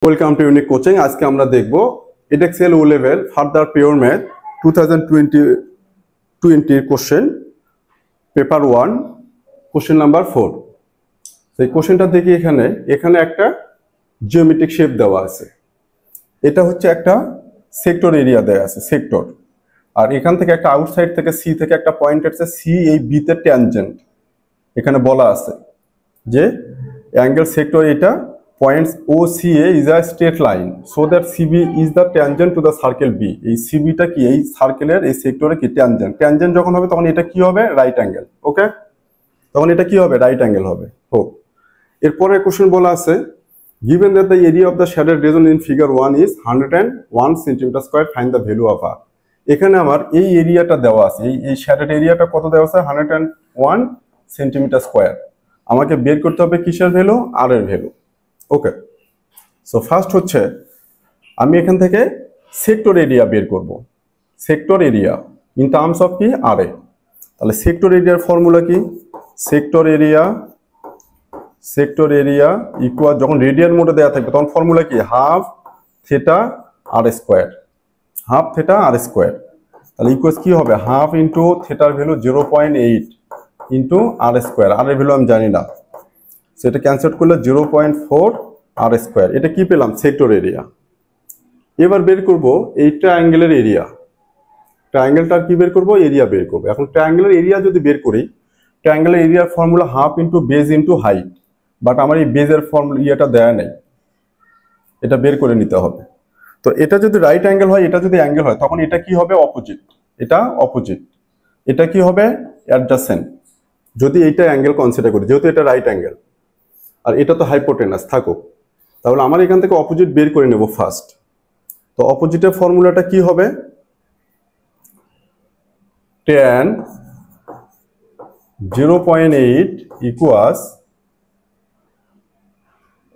Welcome to unique coaching. আজকে আমরা দেখব Edexcel O level further pure math 2020 question paper 1 question number 4। সেই কোশ্চেনটা দেখি এখানে একটা জিওমেট্রিক শেপ দেওয়া আছে। এটা হচ্ছে একটা সেক্টর এরিয়া দেওয়া আছে, সেক্টর। আর এখান থেকে একটা আউটসাইড থেকে সি থেকে একটা পয়েন্ট আছে, সি এই বিতে ট্যানজেন্ট। এখানে বলা আছে যে অ্যাঙ্গেল সেক্টর এটা points OCA is a straight line so that CB is the tangent to the circle B। এই CB টা কি এই সার্কেলের এই সেক্টরে কি ট্যানজেন্ট। ট্যানজেন্ট যখন হবে তখন এটা কি হবে? Right angle. ওকে, তখন এটা কি হবে? রাইট অ্যাঙ্গেল হবে। হোক, এরপরে কোশ্চেন বলা আছে given that the area of the shaded region in figure 1 is 101 centimeter square, find the value of R। এখানে আমার এই এরিয়াটা দেওয়া আছে, এই শ্যাডেড এরিয়াটা কত দেওয়া আছে? 101 সেন্টিমিটার স্কয়ার। আমাকে বের করতে হবে কিসের ভ্যালু? আর এর ভ্যালু। ওকে, সো ফার্স্ট হচ্ছে আমি এখান থেকে সেক্টর এরিয়া বের করব। Sector area in terms of কি? আর এ। তাহলে সেক্টর এরিয়ার ফর্মুলা কি? সেক্টর এরিয়া ইকুয়াল, যখন রেডিয়ান মোডে দেওয়া থাকবে তখন ফর্মুলা কি? হাফ থিটা আর স্কোয়ার। হাফ থিটা আর স্কোয়ার। তাহলে ইকুয়াল কি হবে? হাফ ইন্টু থিটার ভ্যালু 0.8 ইন্টু আর স্কোয়ার। আর এর ভ্যালু আমি জানি না, সেটা ক্যান্সেল করলে 0.4 আর স্কোয়ার। এটা কি পেলাম? Sector area. এবার বের করব এই ট্রায়াঙ্গেলের এরিয়া। ট্রায়াঙ্গেলটার কি বের করব? এরিয়া বের করব। এখন ট্রায়াঙ্গেলের এরিয়া যদি বের করি, ট্রায়াঙ্গেলের এরিয়ার formula half into base into height. But আমার এই বেজের ফর্মুলা ইয়েটা দেয়া নেই, এটা বের করে নিতে হবে। তো এটা যদি রাইট অ্যাঙ্গেল হয়, এটা যদি অ্যাঙ্গেল হয়, তখন এটা কি হবে? অপোজিট। এটা অপোজিট। এটা কি হবে? অ্যাডজাসেন্ট। যদি এইটা অ্যাঙ্গেল কনসিডার করি, যেহেতু এটা রাইট অ্যাঙ্গেল আর এটা তো হাইপোটেনাস থাকুক, তাহলে আমার এখান থেকে অপোজিট বের করে নেব ফার্স্ট। তো অপোজিটের ফর্মুলাটা কি হবে? tan 0.8 equals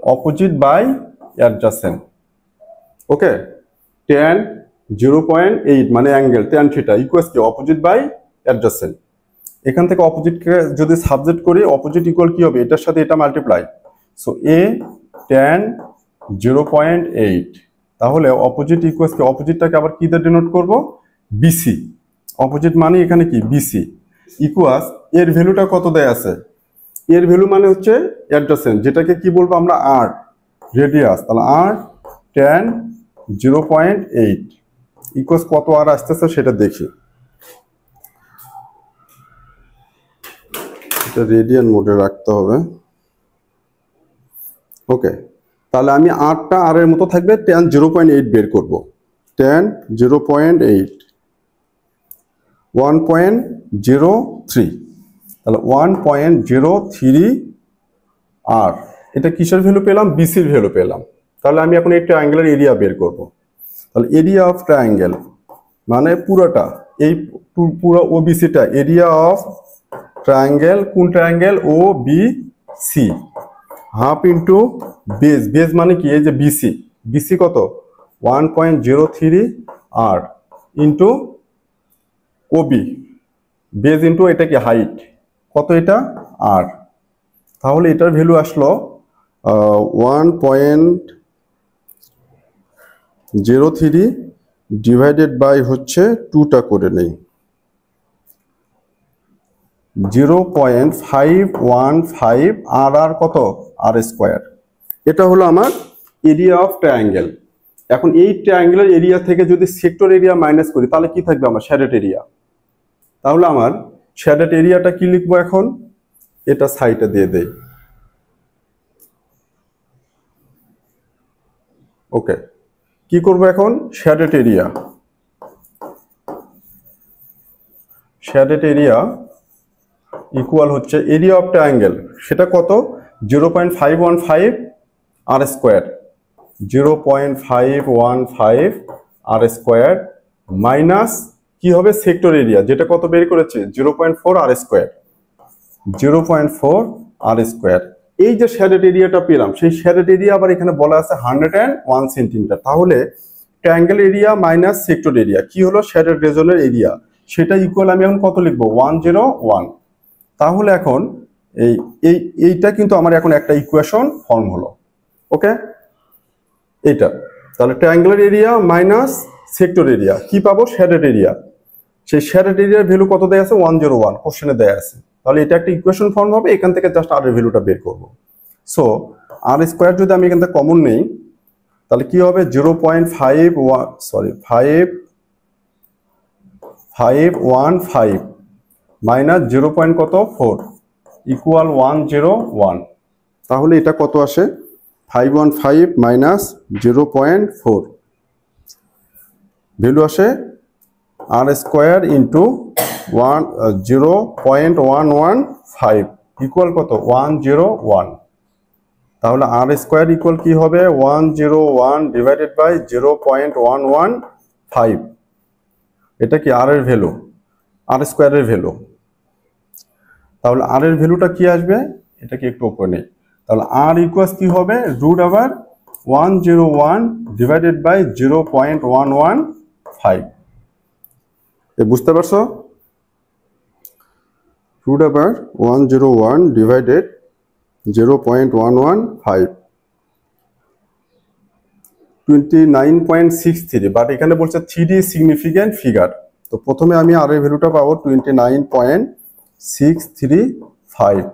opposite by adjacent. Okay, tan 0.8 মানে অ্যাঙ্গেল tan থিটা ইকুয়ালস কি? Opposite by adjacent. এখান থেকে অপোজিটকে যদি সাবজেক্ট করি, অপোজিট ইকুয়াল কি হবে? এটার সাথে এটা মাল্টিপ্লাই। So a tan 0.8। তাহলে অপোজিট ইকুয়ালস কি? অপোজিটটাকে আবার কি দিয়ে ডিনোট করব? বিসি। অপোজিট মানে এখানে কি? বিসি ইকুয়ালস এর ভ্যালুটা কত দেয়া আছে? এর ভ্যালু মানে হচ্ছে অ্যাডজাসেন্ট, যেটাকে কি বলবো আমরা? আর রেডিয়াস। তাহলে আর tan 0.8 ইকুয়ালস কত আর আসতেছে সেটা দেখি। এটা রেডিয়ান মোডে রাখতে হবে। ওকে, তাহলে আমি আরটা আর এর মতো থাকবে, tan 0.8 বের করব। tan 0.8 1.03, তাহলে 1.03 আর এটা কিসের ভ্যালু পেলাম? বিসির ভ্যালু পেলাম। তাহলে আমি এখন এই ট্রায়াঙ্গেলের এরিয়া বের করব। তাহলে এরিয়া অফ ট্রায়াঙ্গেল মানে পুরোটা, এই পুরো ওবিসিটা, এরিয়া অফ ট্রায়াঙ্গেল। কোন triangle? O B C. Half into base. Base মানে কি? এই যে বিসি। বিসি কত? 1.03 আর ইন্টু ওবি। বেস ইন্টু এটা কি? হাইট। কত এটা? আর। তাহলে এটার ভ্যালু আসলো 1.03 ডিভাইডেড বাই হচ্ছে 2টা করে নেই, 0.515 আর আর কত? আর স্কোয়ার। এটা হলো আমার এরিয়া অফ ট্রায়াঙ্গেল। এখন এই ট্রায়াঙ্গেলের এরিয়া থেকে যদি সেক্টর এরিয়া মাইনাস করি, তাহলে কি থাকবে? আমার শ্যাডেড এরিয়া। তাহলে আমার শ্যাডেড এরিয়াটা কি লিখবো এখন? এটা সাইডে দিয়ে দেই। ওকে, কি করব এখন? Shaded area. Shaded area equal হচ্ছে এরিয়া অফ ট্রায়াঙ্গেল। সেটা কত? 0.515 আর স্কোয়ার। 0.515 আর স্কোয়ার মাইনাস কি হবে? সেক্টর এরিয়া, যেটা কত বের করেছে? 0.4 আর স্কোয়ার। 0.4 আর স্কোয়ার। এই যে শ্যাডেড এরিয়াটা পেলাম, সেই শ্যাডেড এরিয়া আবার এখানে বলা আছে 101 সেন্টিমিটার। তাহলে triangle area minus sector area কি হলো? Shaded রিজনের area. সেটা ইকুয়াল আমি এখন কত লিখবো? 101। তাহলে এখন এইটা কিন্তু আমার এখন একটা ইকুয়েশন ফর্ম হলো। ওকে, এটা তাহলে triangular area minus sector area কি পাবো শ্যাডেড এরিয়া সেই শ্যাডেড এরিয়ার ভ্যালু কত দেয়া আছে 101 কোশ্চেনে দেয়া আছে তাহলে এটা একটা ইকুয়েশন ফর্ম হবে এখান থেকে জাস্ট আর এর ভ্যালুটা বের করব সো আর স্কয়ার যদি আমি এখান থেকে কমন নেই তাহলে কি হবে 515 মাইনাস 0 কত 4 ইকুয়াল 101 তাহলে এটা কত আসে 515 মাইনাস 0.4 ভ্যালু আসে আর স্কয়ার ইন্টু 0.115 ইকুয়াল কত 101 তাহলে আর স্কয়ার ইকুয়াল কি হবে 101 ডিভাইডেড বাই 0.115 এটা কি আর এর ভ্যালু আর স্কয়ারের ভ্যালু তাহলে আর এর ভ্যালুটা কি আসবে এটা কি একটু উপরে নেই তাহলে আর ইকুয়ালস কি হবে রুট ওভার 101 ডিভাইডেড বাই 0.115 বুঝতে পারছো রুট ওভার 101 ডিভাইডেড 0.115 29.63 বাট এখানে বলছে 3D সিগনিফিক্যান্ট ফিগার তো প্রথমে আমি আর এর ভ্যালুটা পাবো 29.635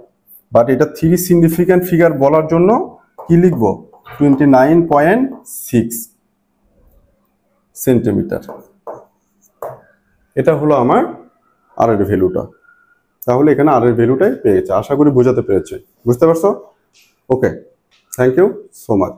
বাট এটা 3D সিগনিফিক্যান্ট ফিগার বলার জন্য কি লিখবো 29.6 সেন্টিমিটার এটা হলো আমার আর এর ভ্যালুটা তাহলে এখানে আর এর ভ্যালুটাই পেয়েছে আশা করি বোঝাতে পেরেছি বুঝতে পারছো okay thank you so much